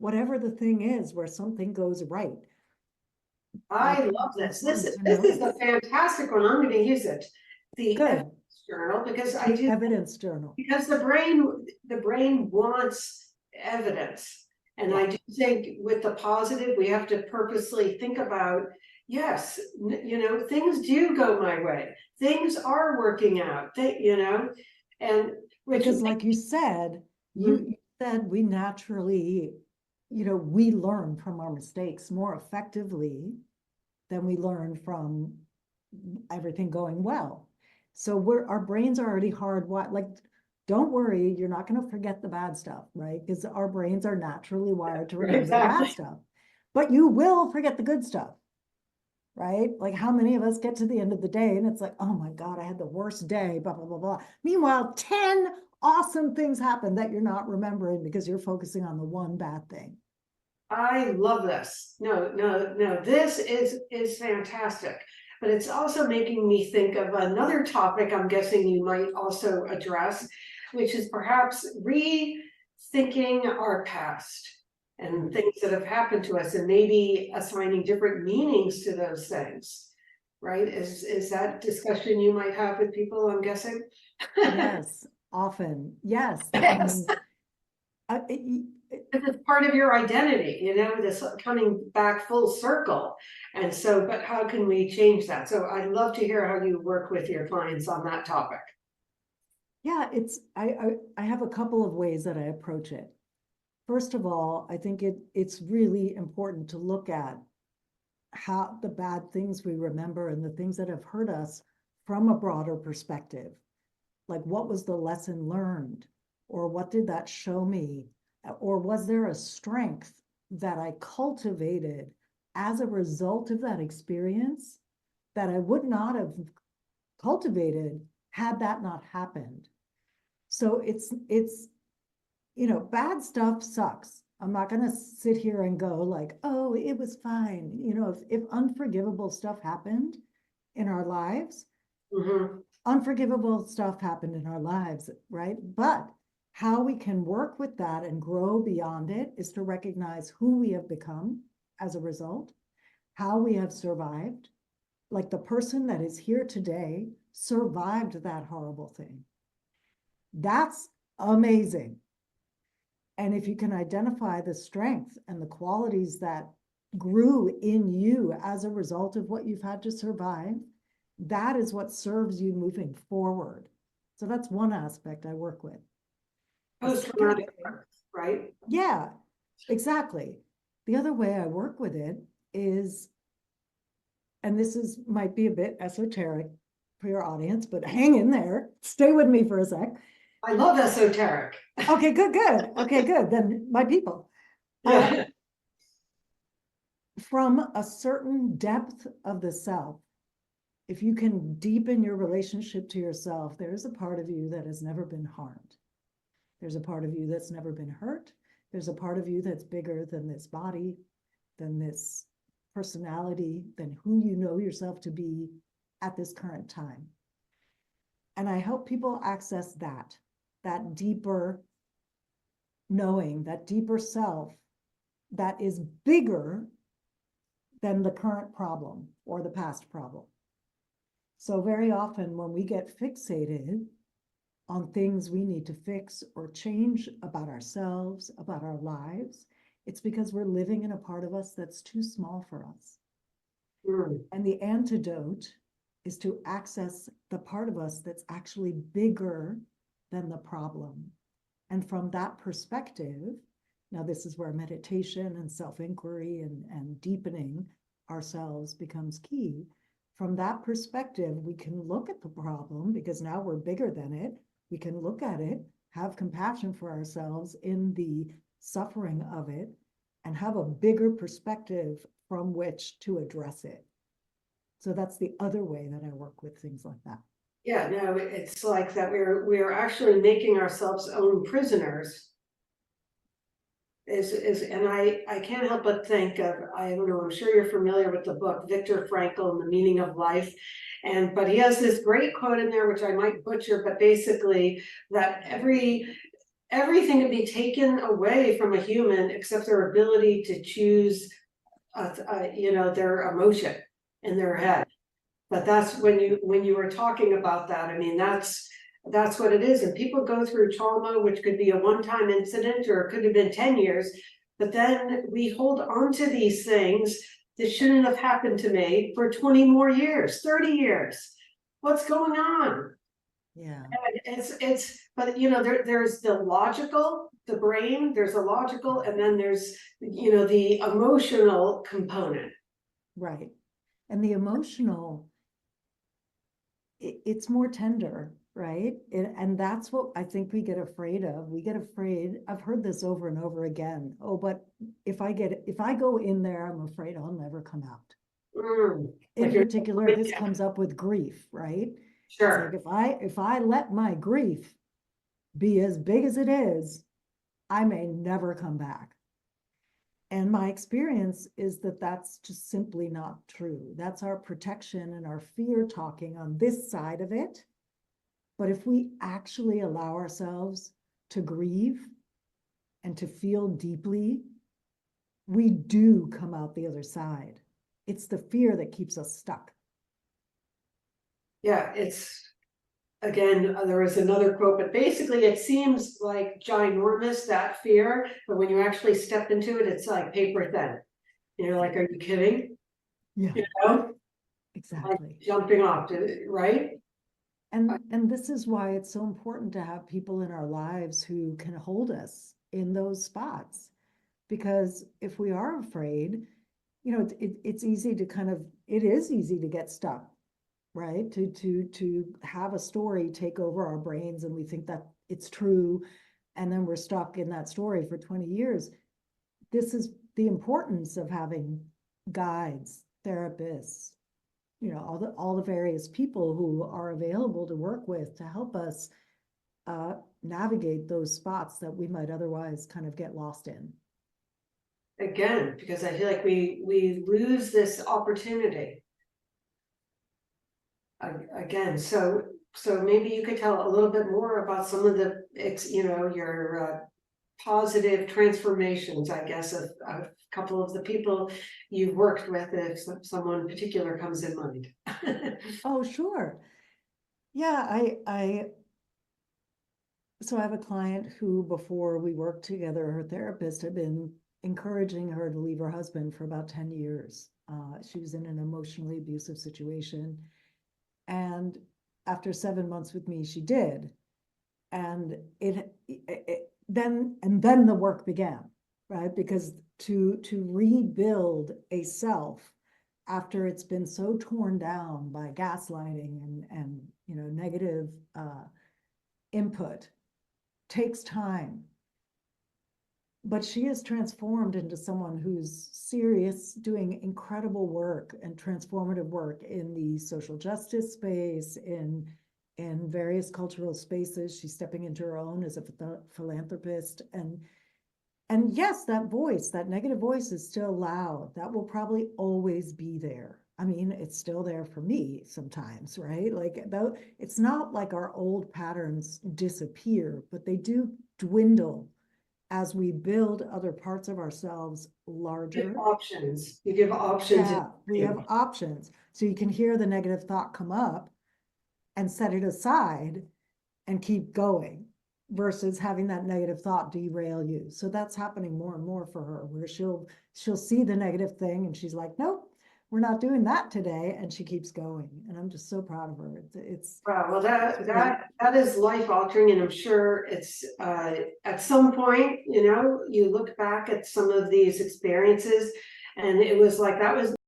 whatever the thing is where something goes right. I love this. This is notice. a fantastic one. I'm going to use it. The Good. evidence journal, because I The do evidence journal. because the brain wants evidence. And Yeah. I do think with the positive, we have to purposely think about, yes, you know, things do go my way. Things are working out. And which Because like you said, you said we naturally, we learn from our mistakes more effectively than we learn from everything going well. So our brains are already hardwired. Like, don't worry, you're not going to forget the bad stuff, right? Because our brains are naturally wired to remember the bad stuff. But you will forget the good stuff, right? Like, how many of us get to the end of the day and it's like, oh my God, I had the worst day, blah, blah, blah, blah. Meanwhile, 10 awesome things happen that you're not remembering because you're focusing on the one bad thing. I love this. No, this is fantastic. But it's also making me think of another topic I'm guessing you might also address, which is perhaps rethinking our past and things that have happened to us and maybe assigning different meanings to those things. Right? Is that discussion you might have with people, I'm guessing? Yes, often. Yes. Yes. It's part of your identity, this coming back full circle. And so, but how can we change that? So I'd love to hear how you work with your clients on that topic. Yeah, I have a couple of ways that I approach it. First of all, I think it's really important to look at how the bad things we remember and the things that have hurt us from a broader perspective. Like, what was the lesson learned? Or what did that show me? Or was there a strength that I cultivated as a result of that experience that I would not have cultivated had that not happened? So it's bad stuff sucks. I'm not going to sit here and go like, oh, it was fine. If unforgivable stuff happened in our lives, unforgivable stuff happened in our lives, right? But how we can work with that and grow beyond it is to recognize who we have become as a result, how we have survived. Like, the person that is here today survived that horrible thing. That's amazing. And if you can identify the strength and the qualities that grew in you as a result of what you've had to survive, that is what serves you moving forward. So that's one aspect I work with. Post-traumatic, right? Yeah, exactly. The other way I work with it is, and this might be a bit esoteric for your audience, but hang in there, stay with me for a sec. I love esoteric. Okay, good. Okay, good. Then my people. Yeah. From a certain depth of the self, if you can deepen your relationship to yourself, there's a part of you that has never been harmed. There's a part of you that's never been hurt. There's a part of you that's bigger than this body, than this personality, than who you know yourself to be at this current time. And I help people access that deeper knowing, that deeper self that is bigger than the current problem or the past problem. So very often when we get fixated on things we need to fix or change about ourselves, about our lives, it's because we're living in a part of us that's too small for us. And the antidote is to access the part of us that's actually bigger than the problem. And from that perspective, now this is where meditation and self-inquiry and deepening ourselves becomes key. From that perspective, we can look at the problem because now we're bigger than it. We can look at it, have compassion for ourselves in the suffering of it, and have a bigger perspective from which to address it. So that's the other way that I work with things like that. Yeah, no, it's like that we're actually making ourselves own prisoners. And I can't help but think of, I don't know, I'm sure you're familiar with the book Viktor Frankl and the Meaning of Life. But he has this great quote in there, which I might butcher, but basically that everything can be taken away from a human except their ability to choose, their emotion in their head. But that's when you were talking about that, I mean, that's what it is. And people go through trauma, which could be a one-time incident, or it could have been 10 years. But then we hold on to these things that shouldn't have happened to me for 20 more years, 30 years. What's going on? Yeah. And but there's the logical, the brain, there's a logical, and then there's, the emotional component. Right. And the emotional, it's more tender, right? And that's what I think we get afraid of. We get afraid, I've heard this over and over again. Oh, but if I go in there, I'm afraid I'll never come out. In Like particular, this comes up with grief, right? sure. It's like if I let my grief be as big as it is, I may never come back. And my experience is that that's just simply not true. That's our protection and our fear talking on this side of it. But if we actually allow ourselves to grieve and to feel deeply, we do come out the other side. It's the fear that keeps us stuck. Yeah, again, there was another quote, but basically it seems like ginormous, that fear, but when you actually step into it, it's like paper thin. And you're like, are you kidding? Yeah, You know, like exactly. jumping off, right? And this is why it's so important to have people in our lives who can hold us in those spots. Because if we are afraid, it's easy to it is easy to get stuck, right? To have a story take over our brains and we think that it's true, and then we're stuck in that story for 20 years. This is the importance of having guides, therapists, all the various people who are available to work with to help us navigate those spots that we might otherwise kind of get lost in. Again, because I feel like we lose this opportunity. Again, so maybe you could tell a little bit more about some of the, your positive transformations, I guess, of a couple of the people you've worked with, if someone particular comes in mind. Oh, sure. Yeah, so I have a client who, before we worked together, her therapist had been encouraging her to leave her husband for about 10 years. She was in an emotionally abusive situation. And after 7 months with me, she did. And then the work began, right? Because to rebuild a self after it's been so torn down by gaslighting and negative input takes time. But she is transformed into someone who's serious, doing incredible work and transformative work in the social justice space, in various cultural spaces. She's stepping into her own as a philanthropist. And yes, that voice, that negative voice, is still loud. That will probably always be there. I mean, it's still there for me sometimes, right? Like, though, it's not like our old patterns disappear, but they do dwindle as we build other parts of ourselves larger. Options. You give options. Yeah, we have options. So you can hear the negative thought come up and set it aside and keep going, versus having that negative thought derail you. So that's happening more and more for her, where she'll see the negative thing and she's like, nope, we're not doing that today, and she keeps going. And I'm just so proud of her. It's Wow, well, that is life altering, and I'm sure it's at some point, you look back at some of these experiences, and it was like that was